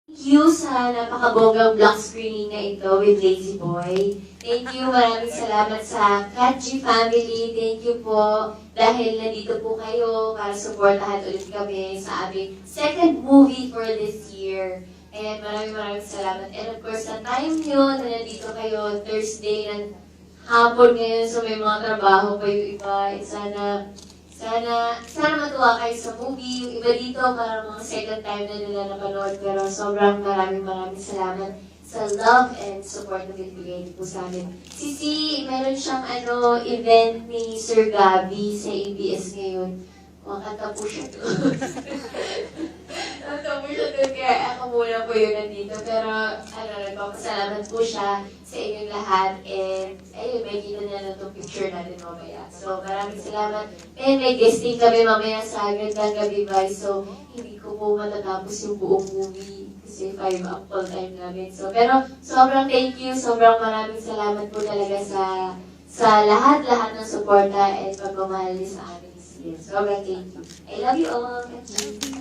Thank you sa napakabonggang block screening na ito with Lazy Boy. Thank you, maraming salamat sa Katji family. Thank you po dahil nandito po kayo para supportahan ulit kami sa aming second movie for this year. And maraming salamat. And of course, sa time nyo na nandito kayo Thursday ng hapon ngayon, so may mga trabaho pa yung iba. And sana matuwa kayo sa movie. Yung iba dito, parang mga second time na nila napanood. Pero sobrang maraming salamat sa love and support na binibigay niyo po sa amin. Sisi, meron siyang event ni Sir Gabby sa ABS ngayon. Makanta po siya doon. Nakanta po siya doon, kaya ako muna po yun nandito. Pero, nagpapasalamat po siya sa inyong lahat. And, ayun, may kita niya na itong picture natin mamaya. So, maraming salamat. And may guesting kami mamaya sa Gandang Gabi Vice. So, hindi ko po matatapos yung buong movie. Kasi 5 up all time namin. So, pero, sobrang thank you. Sobrang maraming salamat po talaga sa lahat-lahat ng suporta and pagmamahal niyo sa amin. Yes, sobrang thank you. I love you all. Thank you.